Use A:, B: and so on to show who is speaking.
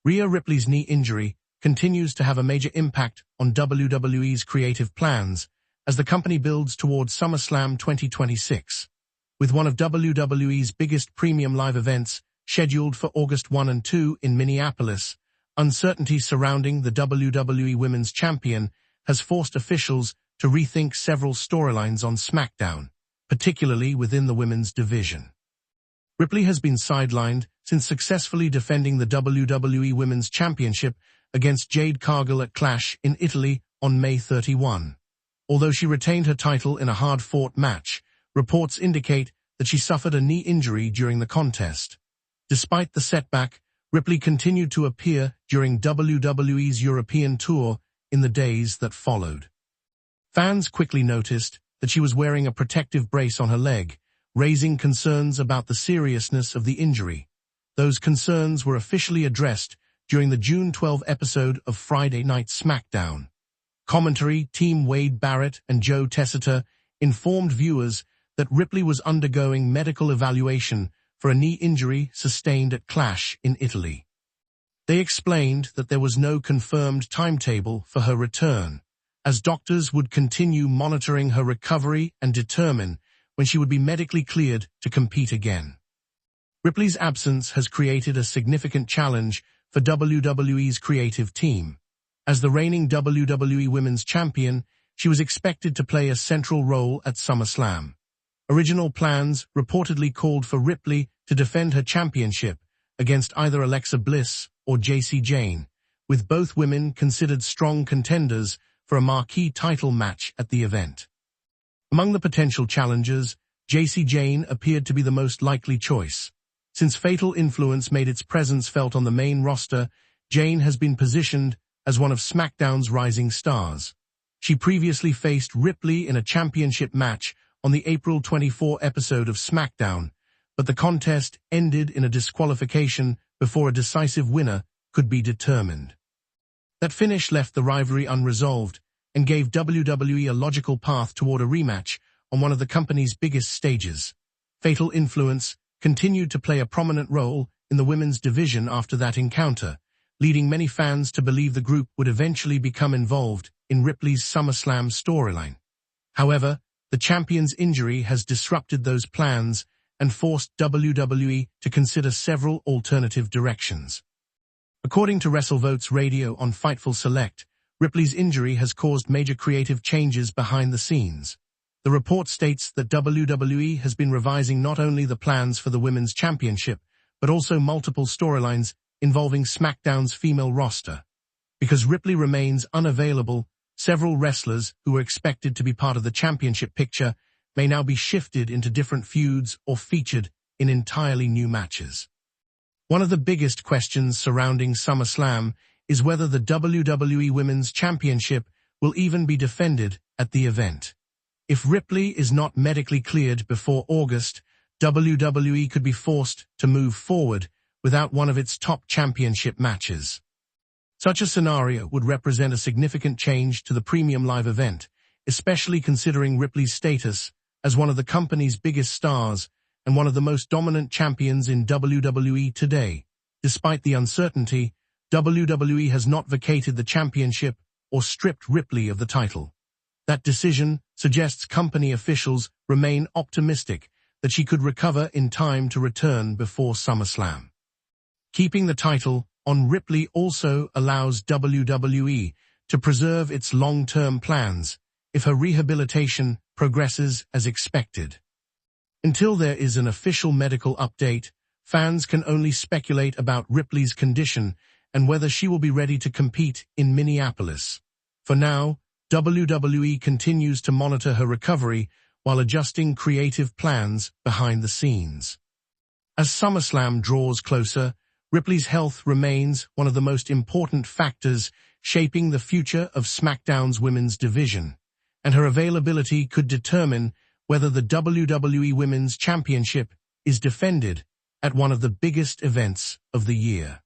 A: Rhea Ripley's knee injury continues to have a major impact on WWE's creative plans as the company builds towards SummerSlam 2026, with one of WWE's biggest premium live events scheduled for August 1 and 2 in Minneapolis. Uncertainty surrounding the WWE Women's Champion has forced officials to rethink several storylines on SmackDown, particularly within the women's division. Ripley has been sidelined since successfully defending the WWE Women's Championship against Jade Cargill at Clash in Italy on May 31. Although she retained her title in a hard-fought match, reports indicate that she suffered a knee injury during the contest. Despite the setback, Ripley continued to appear during WWE's European tour in the days that followed. Fans quickly noticed that she was wearing a protective brace on her leg, raising concerns about the seriousness of the injury. Those concerns were officially addressed during the June 12 episode of Friday Night SmackDown. Commentary team Wade Barrett and Joe Tessiter informed viewers that Ripley was undergoing medical evaluation for a knee injury sustained at Clash in Italy. They explained that there was no confirmed timetable for her return, as doctors would continue monitoring her recovery and determine when she would be medically cleared to compete again. Ripley's absence has created a significant challenge for WWE's creative team. As the reigning WWE Women's Champion, she was expected to play a central role at SummerSlam. Original plans reportedly called for Ripley to defend her championship against either Alexa Bliss or Jacy Jayne, with both women considered strong contenders for a marquee title match at the event. Among the potential challengers, Jacy Jayne appeared to be the most likely choice. Since Fatal Influence made its presence felt on the main roster, Jayne has been positioned as one of SmackDown's rising stars. She previously faced Ripley in a championship match on the April 24 episode of SmackDown, but the contest ended in a disqualification before a decisive winner could be determined. That finish left the rivalry unresolved and gave WWE a logical path toward a rematch on one of the company's biggest stages. Fatal Influence continued to play a prominent role in the women's division after that encounter, leading many fans to believe the group would eventually become involved in Ripley's SummerSlam storyline. However, the champion's injury has disrupted those plans and forced WWE to consider several alternative directions. According to WrestleVotes Radio on Fightful Select, Ripley's injury has caused major creative changes behind the scenes. The report states that WWE has been revising not only the plans for the Women's Championship, but also multiple storylines involving SmackDown's female roster. Because Ripley remains unavailable, several wrestlers who were expected to be part of the championship picture may now be shifted into different feuds or featured in entirely new matches. One of the biggest questions surrounding SummerSlam is whether the WWE Women's Championship will even be defended at the event. If Ripley is not medically cleared before August, WWE could be forced to move forward without one of its top championship matches. Such a scenario would represent a significant change to the premium live event, especially considering Ripley's status as one of the company's biggest stars and one of the most dominant champions in WWE today. Despite the uncertainty, WWE has not vacated the championship or stripped Ripley of the title. That decision suggests company officials remain optimistic that she could recover in time to return before SummerSlam. Keeping the title on Ripley also allows WWE to preserve its long-term plans if her rehabilitation progresses as expected. Until there is an official medical update, fans can only speculate about Ripley's condition and whether she will be ready to compete in Minneapolis. For now, WWE continues to monitor her recovery while adjusting creative plans behind the scenes. As SummerSlam draws closer, Ripley's health remains one of the most important factors shaping the future of SmackDown's women's division, and her availability could determine whether the WWE Women's Championship is defended at one of the biggest events of the year.